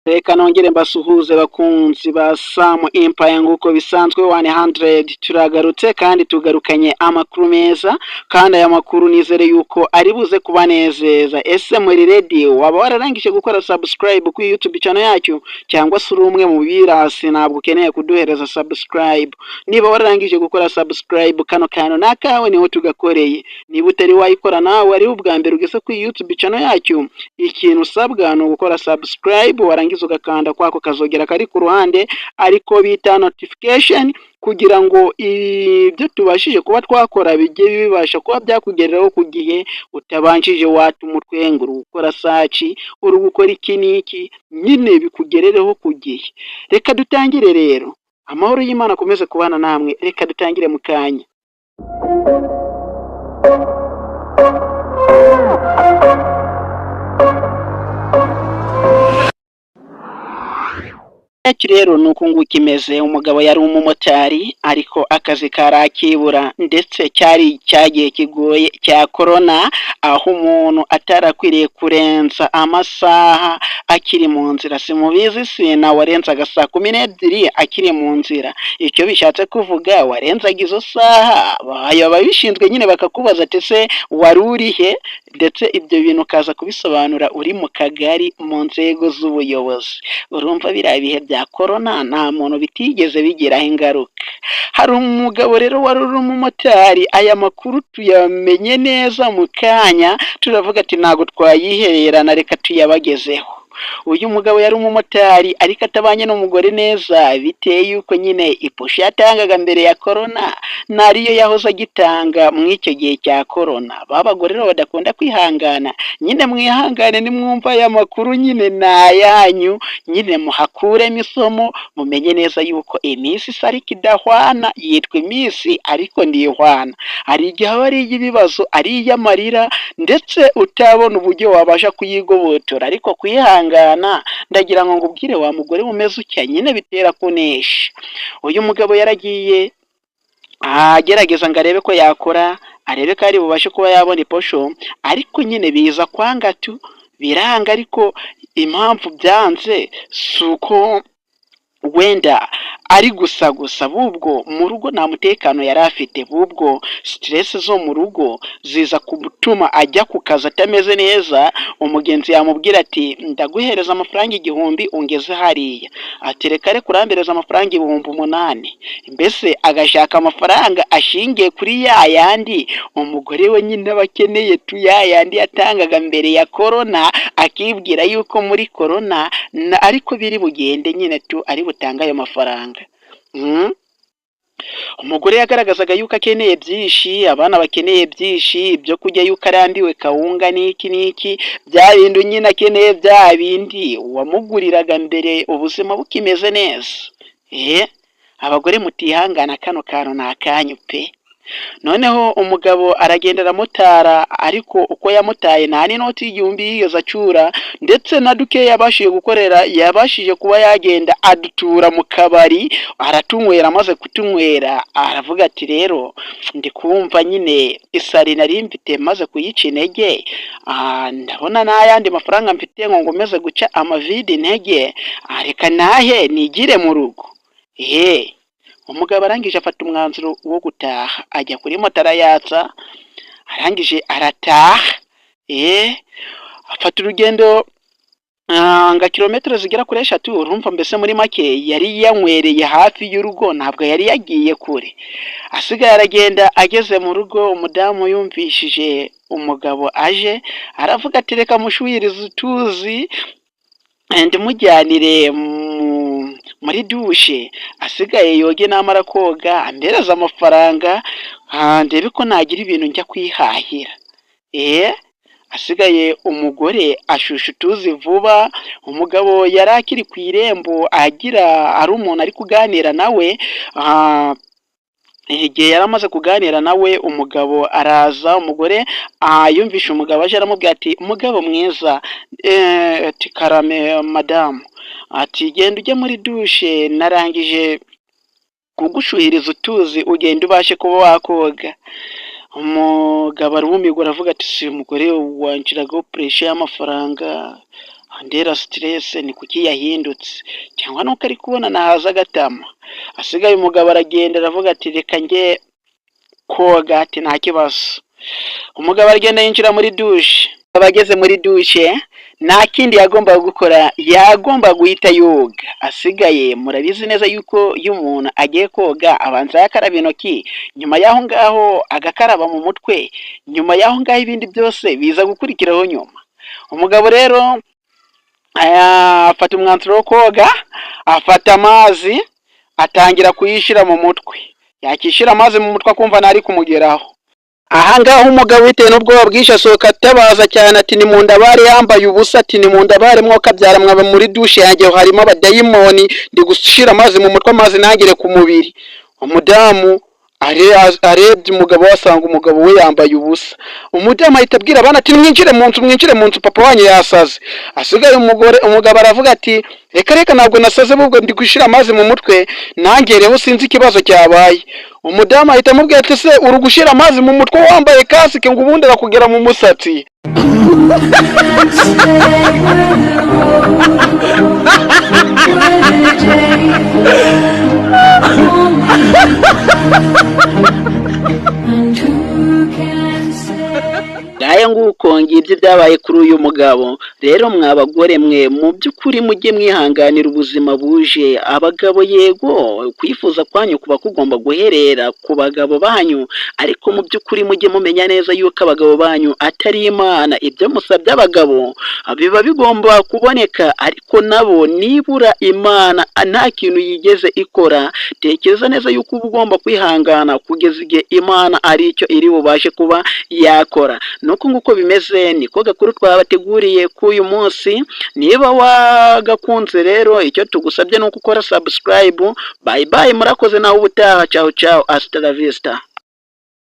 Reka nongere mbasuhuze bakunzi ba Sam Empire nguko bisanzwe 100 turagarutse kandi tugarukanye amakuru meza kandi aya makuru nizere yuko ari buze kubanezeza. Ese muri ready waba wararangije gukora subscribe ku YouTube channel yacu cyangwa se uri umwe mu birasi ntabwo ukeneye kuduhereza subscribe? Niba wararangije gukora subscribe kano kantu nakawe niho tugakoreye. Niba utari wayikora nawe ari ubwa mbere ugeze ku YouTube channel yacu, ikintu usabwa no gukora subscribe warangiza ugakanda kwako kazogera kari ku ruhande ariko bita notification kugira ngo ibyo tubashije kuba twakora bijye bibasha kuba byakugereraho ku gihe utabanjije wata umutwe ngo gukora search uri gukora iki niki nyine bikugerereho ku gihe. Reka dutangire rero, amahoro y'Imana akomeze kubana namwe. Reka dutangire mu kanya. Rero nuko nguko imeze. Umugabo yari umumotari ariko akazi karakibura, ndetse cyari cyagiye kigoye cya corona, aho umuntu atarakwiriye kurenza amasaha akiri mu nzira. Simubizi sina warenzaga saa 12 akiri mu nzira. Icyo bishatse kuvuga warenzaga izo saha ababishinzwe nyine bakakubaza ati se wari urihe, ndetse ibyo bintu ukaza kubisobanura uri mu kagari mu nzego z'ubuyobozi. Urumva biriya bihe bya corona nta muntu bitigeze bigiraho ingaruka. Hari umugabo rero wari uri umumotari, aya makuru tuyamenye neza mu kanya, turavuga ati ntago twayihererana, reka tuyabagezeho. Uyu mugabo yari umumotari ariko atabanye n'umugore neza, biteye yuko nyine iposha yatangaga mbere ya corona nariyo yahoze agitanga mu icyo gihe cya corona. Babagore rero badakunda kwihangana, nyine mwihangane nimwumva aya makuru nyine nayanyu, nyine muhakuremo isomo, mumenye neza yuko iminsi sari kidahwana yitwa iminsi ariko ndihwana. Hari igihe aba ari ibibazo, ari iy'amarira, ndetse utabona uburyo wabasha kuyigobotora, ariko kwihangana ndagira ngo ngubwire wa mugore umeze utya nyine bitera kunesha. Uyu mugabo yaragiye agerageza ngo arebe ko yakora, arebe ko ari bubashe kuba yabona iposho, ariko nyine biza kwangatu biranga. Ariko impamvu byanze suko wenda ari gusa bubwo mu rugo nta mutekano yari afite, bubwo stress zo mu rugo ziza kumutuma ajya ku kazi atameze neza. Umugenzi yamubwira ati ndaguhereza amafaranga 1000 ungeze hariya, ati reka kurambereza amafaranga 8,000. Mbese agashaka amafaranga ashingiye kuri yayandi umugore we nyine abakeneye tu yayandi yatangaga mbere ya corona, akibwira yuko muri corona ariko biri bugende nyine tu ari butanga ayo mafaranga. Umugore yagaragazaga yuko akeneye byinshi, abana bakeneye byinshi, ibyo kujya yuko arambiwe kawunga niki bya bintu nyine akeneye bya bindi wamuguriraga mbere ubuzima bukimeze neza. Abagore mutihangana, kano kantu nakanyu pe. Noneho umugabo aragenda aramutara, ariko uko yamutaye nta n'inoti y'igihumbi yigeze acyura, ndetse na duke yabashije gukorera yabashije kuba yagenda adutura mu kabari aratunywera. Amaze kutunywera aravuga ati rero ndi kumva nyine isari nari mfite maze kuyica intege, ndabona n'ayandi mafaranga mfite ngo ngomeze guca amavide intege, reka nahe nigire mu rugo. Umugabo arangije afata umwanzuro wo gutaha, ajya kuri moto arayatsa, arangije arataha. Afata urugendo nga kilometero zigera kuri 3. Urumva mbese muri make yari yanywereye hafi y'urugo, ntabwo yari yagiye kure. Asigaye aragenda, ageze mu rugo umudamu yumvishije umugabo aje, aravuga ati reka mushuhirize utuzi ndimujyanire muri dushe, asigaye yoge namara koga ambereza amafaranga ndebe ko nagira ibintu njya kwihahira. Asigaye umugore ashusha utuzi vuba. Umugabo yari akiri ku irembo agira ari umuntu ari kuganira nawe. Igihe yari amaze kuganira nawe, umugabo araza. Umugore yumvisha umugabo aje, aramubwira ati umugabo mwiza, ati karame madamu, ati genda ujye muri dushe narangije kugushuhiriza utuzi ugenda ubashe kuba wakoga. Umugabo arumirwa aravuga ati si umugore wanshiragaho pressure y'amafaranga, ndera stress ni kuki yahindutse, cyangwa nuko ari kubona nahaza agatama. Asigaye umugabo aragenda aravuga ati reka njye koga, ati nta kibazo. Umugabo aragenda yinjira muri dushe, abageze muri dushe nta kindi yagombaga gukora, yagomba guhita yoga. Asigaye murabizi neza yuko iyo umuntu agiye koga abanza yakaraba intoki, nyuma y'aho ngaho agakaraba mu mutwe, nyuma y'aho ngaho ibindi byose biza gukurikiraho nyuma. Umugabo rero afata umwanzuro wo koga, afata amazi atangira kuyishyira mu mutwe. Yakishyira amazi mu mutwe akumva ntari kumugeraho. Ahangaha umugabo bitewe n'ubwoba bwinshi asohoka atabaza cyane ati ni mu ndabare, yambaye ubusa ati ni mu ndabare mwoka byara mwaba muri dushe yanjye harimo abadayimoni, ndi gushyira amazi mu mutwe amazi ntagere ku mubiri. Umudamu arebye umugabo wasanga umugabo we yambaye ubusa. Umudamu ahita abwira abana ati mwinjire mu nzu papa wanyu yasaze. Asigaye umugabo aravuga ati reka ntabwo nasaze ahubwo ndi gushyira amazi mu mutwe nangereho sinzi ikibazo cyabaye. Umudamu ahita amubwira ati se uri gushyira amazi mu mutwe wambaye kasike ngo ubundi arakugera mu musatsi? Ngaya nguko ngibyo byabaye kuri uyu mugabo. Rero mwabagore mwe mu by'ukuri mujye mwihanganira ubuzima buje. Abagabo yego kwifuza kwanyu kuba kugomba guherera ku bagabo banyu, ariko mu by'ukuri mujye mumenya neza yuko abagabo banyu atari Imana. Ibyo musabye abagabo biba bigomba kuboneka, ariko nabo nibura Imana nta kintu yigeze ikora. Tekereza neza yuko uba ugomba kwihangana kugeza igihe Imana ari icyo iri bubashe kuba yakora. Nuko nguko bimeze, niko gakuru twabateguriye k'uyu munsi. Niba wagakunze rero icyo tugusabye nuko ukora subscribe. Bye bye, murakoze nawe ubutaha. Ciao ciao, hasta la vista.